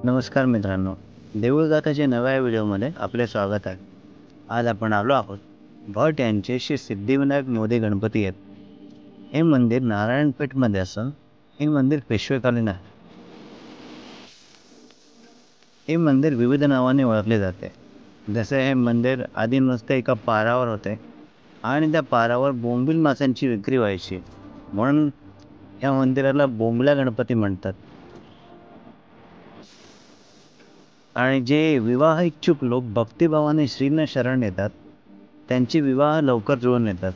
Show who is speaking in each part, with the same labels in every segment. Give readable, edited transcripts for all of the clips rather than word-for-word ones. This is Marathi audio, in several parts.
Speaker 1: नमस्कार मित्रांनो, देऊळगाथाच्या नव्या व्हिडिओमध्ये आपले स्वागत आहे. आज आपण आलो आहोत भट यांचे श्री सिद्धिविनायक मोदी गणपती आहेत. हे मंदिर नारायणपेठमध्ये असून हे मंदिर पेशवेकालीन आहे. हे मंदिर विविध नावाने ओळखले जाते. जसे हे मंदिर आधी नुसते एका पारावर होते आणि त्या पारावर बोंबील माशांची विक्री व्हायची, म्हणून या मंदिराला बोंबल्या गणपती म्हणतात. आणि जे विवाह इच्छुक लोक भक्तिभावाने श्रींना शरण येतात त्यांचे विवाह लवकर जुळून येतात,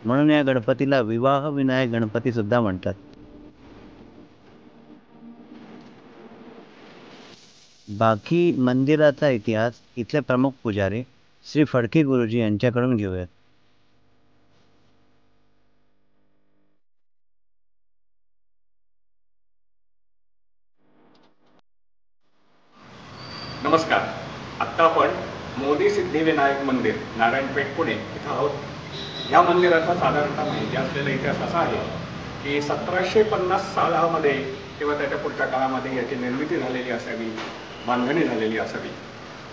Speaker 1: म्हणून या गणपतीला विवाह विनायक गणपती सुद्धा म्हणतात. बाकी मंदिराचा इतिहास इथले प्रमुख पुजारी श्री फडके गुरुजी यांच्याकडून घेऊयात.
Speaker 2: नमस्कार. आत्ता आपण मोदी सिद्धिविनायक मंदिर नारायणपेठ पुणे इथं आहोत. या मंदिराचा साधारणतः माहिती असलेला इतिहास असा आहे की 1750 सालामध्ये किंवा त्याच्या पुढच्या काळामध्ये याची निर्मिती झालेली असावी, बांधणी झालेली असावी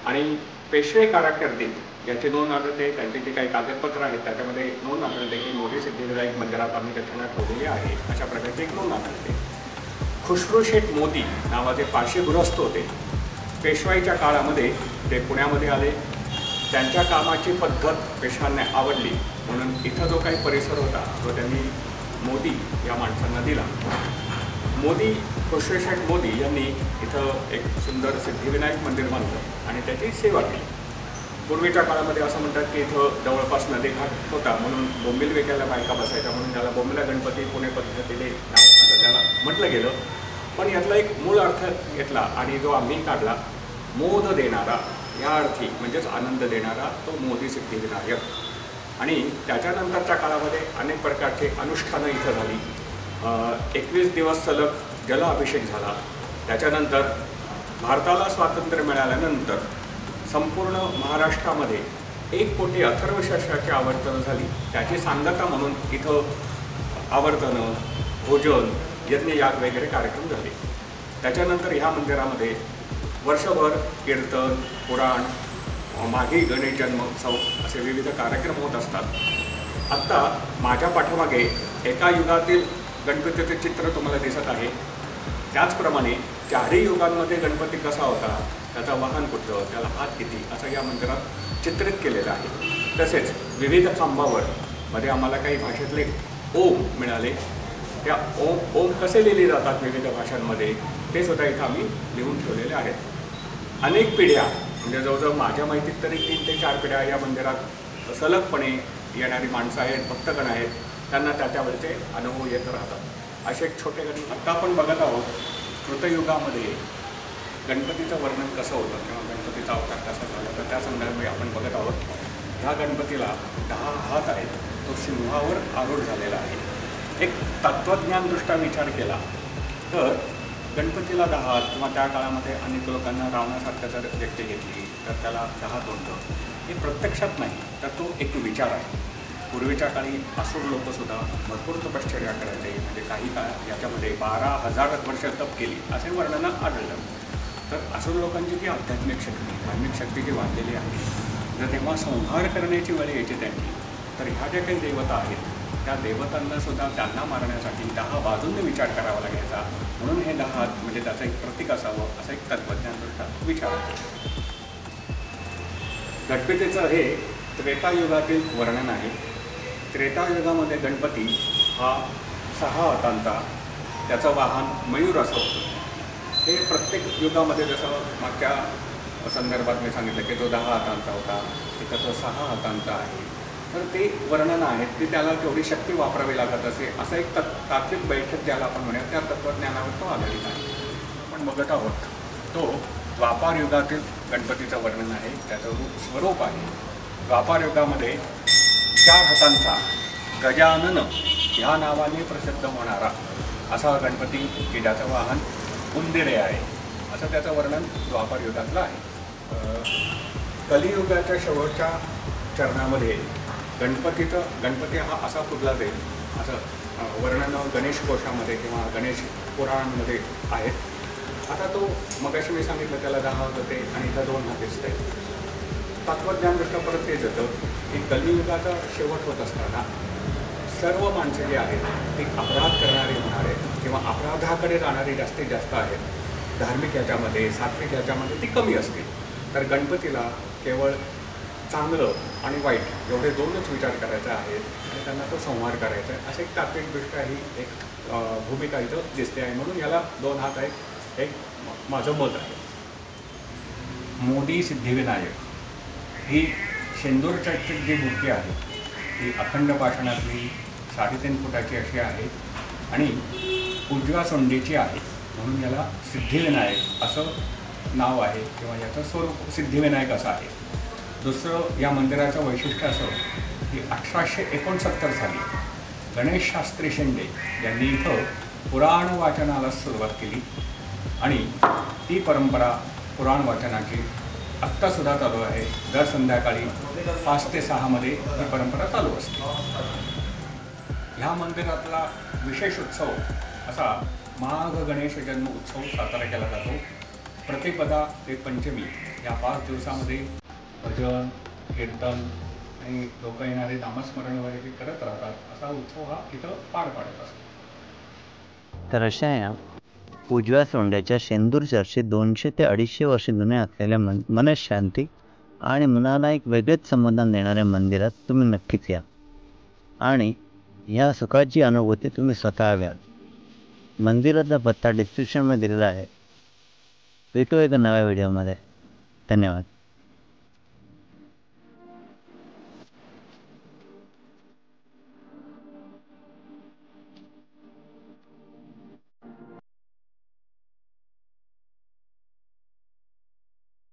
Speaker 2: आणि पेशवे कारकीर्दीत याची नोंद आढळते. त्यांची जी काही कागदपत्र आहेत त्याच्यामध्ये नोंद आढळते की मोदी सिद्धिविनायक मंदिरात आम्ही रचना ठेवलेली आहे, अशा प्रकारची एक नोंद आढळते. खुसरू शेठ मोदी नावाचे पाचशे गृहस्थ होते. पेशवाईच्या काळामध्ये ते पुण्यामध्ये आले. त्यांच्या कामाची पद्धत पेशव्यांना आवडली, म्हणून इथं जो काही परिसर होता तो त्यांनी मोदी या माणसांना दिला. खुसरूशेठ मोदी यांनी इथं एक सुंदर सिद्धिविनायक मंदिर बांधलं आणि त्याची सेवा केली. पूर्वीच्या काळामध्ये असं म्हणतात की इथं जवळपास नदीघाट होता, म्हणून बोंबील विकायला बायका बसायच्या, म्हणून त्याला बोंबला गणपती पुणे पद्धतीने नाव असं त्याला म्हटलं गेलं. पण यातला एक मूळ अर्थ घेतला आणि जो आम्ही काढला, मोद देणारा या अर्थी, म्हणजेच आनंद देणारा तो मोदी सिद्धिविनायक. आणि त्याच्यानंतरच्या काळामध्ये अनेक प्रकारचे अनुष्ठानं इथं झाली. 21 दिवस सलग जलाभिषेक झाला. त्याच्यानंतर भारताला स्वातंत्र्य मिळाल्यानंतर संपूर्ण महाराष्ट्रामध्ये 1 कोटी अथर्वशीर्षाची आवर्तनं झाली. त्याची सांगता म्हणून इथं आवर्तनं, भोजन, यज्ञयाग वगैरे कार्यक्रम झाले. त्याच्यानंतर ह्या मंदिरामध्ये वर्षभर कीर्तन, पुराण, माघी गणेश जन्मोत्सव असे विविध कार्यक्रम होत असतात. आत्ता माझ्या पाठीमागे एका युगातील गणपतीचे चित्र तुम्हाला दिसत आहे. त्याचप्रमाणे चारही युगांमध्ये गणपती कसा होता, त्याचा वाहन कुठलं, त्याला हात किती, असं या मंदिरात चित्रित केलेलं आहे. तसेच विविध खांबावर मध्ये आम्हाला काही भाषेतले ओम मिळाले. त्या ओम कसे लिहिले जातात विविध भाषांमध्ये ते सुद्धा इथं आम्ही लिहून ठेवलेले आहेत. अनेक पिढ्या, म्हणजे जवळजवळ माझ्या माहितीत तरी 3 ते 4 पिढ्या या मंदिरात सलगपणे येणारी माणसं आहेत, भक्तगण आहेत. त्यांना त्यावेळेचे अनुभव येत राहतात. असे एक छोटे गणपती आत्ता आपण बघत आहोत. कृतयुगामध्ये गणपतीचं वर्णन कसं होतं किंवा गणपतीचा अवतार कसा झाला तर त्या संदर्भात आपण बघत आहोत. ह्या गणपतीला 10 हात आहेत. तो सिंहावर आरूढ झालेला आहे. एक तत्त्वज्ञानदृष्ट्या विचार केला तर गणपतीला 10 हात किंवा त्या काळामध्ये अनेक लोकांना रावणासारखं जर व्यक्ती घेतली तर त्याला 10 तोंड, हे प्रत्यक्षात नाही तर तो एक विचार आहे. पूर्वीच्या काळी असुर लोकसुद्धा भरपूर तपश्चर्या करायचे, म्हणजे काही काळ याच्यामध्ये 12,000 वर्ष तप केली असे वर्णन आढळलं. तर असुर लोकांची जी आध्यात्मिक शक्ती, धार्मिक शक्ती जी वाढलेली आहे, जर तेव्हा संहार करण्याची वेळ यायची त्यांची, तर ह्या ज्या काही देवता आहेत त्या देवतांना सुद्धा त्यांना मारण्यासाठी 10 बाजूंनी विचार करावा लागायचा. म्हणून हे 10 हात म्हणजे त्याचं एक प्रतीक असावं असा एक तत्त्वज्ञानदृष्ट्या विचार आहे. गणपतीचं हे त्रेतायुगातील वर्णन आहे. त्रेतायुगामध्ये गणपती हा 6 हातांचा, त्याचं वाहन मयूर असं होतं. हे प्रत्येक युगामध्ये जसं मागच्या संदर्भात मी सांगितलं की जो 10 हातांचा होता, तिथं तो 6 हातांचा आहे. तर ते वर्णनं आहेत की त्याला तेवढी शक्ती वापरावी लागत असे, असं एक तात्विक बैठक ज्याला आपण म्हणूया त्या तत्त्वज्ञानावर तो आधारित आहे. आपण बघत आहोत तो द्वापार युगातील गणपतीचं वर्णन आहे. त्याचं स्वरूप आहे. द्वापार युगामध्ये 4 हातांचा गजानन ह्या नावाने प्रसिद्ध होणारा असा गणपती की ज्याचं वाहन उंदिरे आहे, असं त्याचं वर्णन द्वापार युगातलं आहे. कलियुगाच्या शेवटच्या चरणामध्ये गणपती हा असा पुजला जाईल असं वर्णन गणेश कोशामध्ये किंवा गणेश पुराणांमध्ये आहेत. आता तो मगाशी मी सांगितलं त्याला 10 हात होते आणि इथं 2 हात दिसते. तत्त्वज्ञानदृष्ट्या परत तेच येतं की कलियुगाचा शेवट होत असताना सर्व माणसं जी आहेत ती अपराध करणारी होणार आहेत किंवा अपराधाकडे जाणारी जास्तीत जास्त आहेत. धार्मिक ह्याच्यामध्ये सात्विक ह्याच्यामध्ये ती कमी असतील. तर गणपतीला केवळ चांगलं आणि वाईट एवढे 2च विचार करायचे आहेत आणि त्यांना तो संहार करायचा आहे असं एक तात्विकदृष्ट्या ही एक भूमिका इथं दिसते आहे. म्हणून याला 2 हात आहेत एक माझं मत आहे. मोदी सिद्धिविनायक ही शेंदूर चर्चेत जी मूर्ती आहे ती अखंड पाषाणातली 3.5 फुटाची अशी आहे आणि उजव्या सोंडीची आहे. म्हणून याला सिद्धिविनायक असं नाव आहे किंवा याचं स्वरूप सिद्धिविनायक असं आहे. दुसरं या मंदिराचं वैशिष्ट्य असं की 1869 साली गणेश शास्त्री शिंदे यांनी इथं पुराण वाचनाला सुरुवात केली आणि ती परंपरा पुराण वाचनाची आत्तासुद्धा चालू आहे. दर संध्याकाळी 5 ते 6 मध्ये ही परंपरा चालू असते. ह्या मंदिरातला विशेष उत्सव असा माघ गणेश जन्म उत्सव साजरा केला जातो. प्रतिपदा ते पंचमी या 5 दिवसामध्ये भजन कीर्तन आणि लोक येणारे नामस्मरण वगैरे करत राहतात. असा उत्सव हा इथं पार पाडत असतो.
Speaker 1: तर अशा या उजव्या सोंड्याच्या शेंदूर चर्चेत 200 ते 250 वर्ष जुने असलेल्या मनशांती आणि मनाला एक वेगळेच समाधान देणाऱ्या मंदिरात तुम्ही नक्कीच या आणि ह्या सुखाची अनुभूती तुम्ही स्वतः घ्या. मंदिराचा पत्ता डिस्क्रिप्शनमध्ये दिलेला आहे. भेटू एका नव्या व्हिडिओमध्ये. धन्यवाद.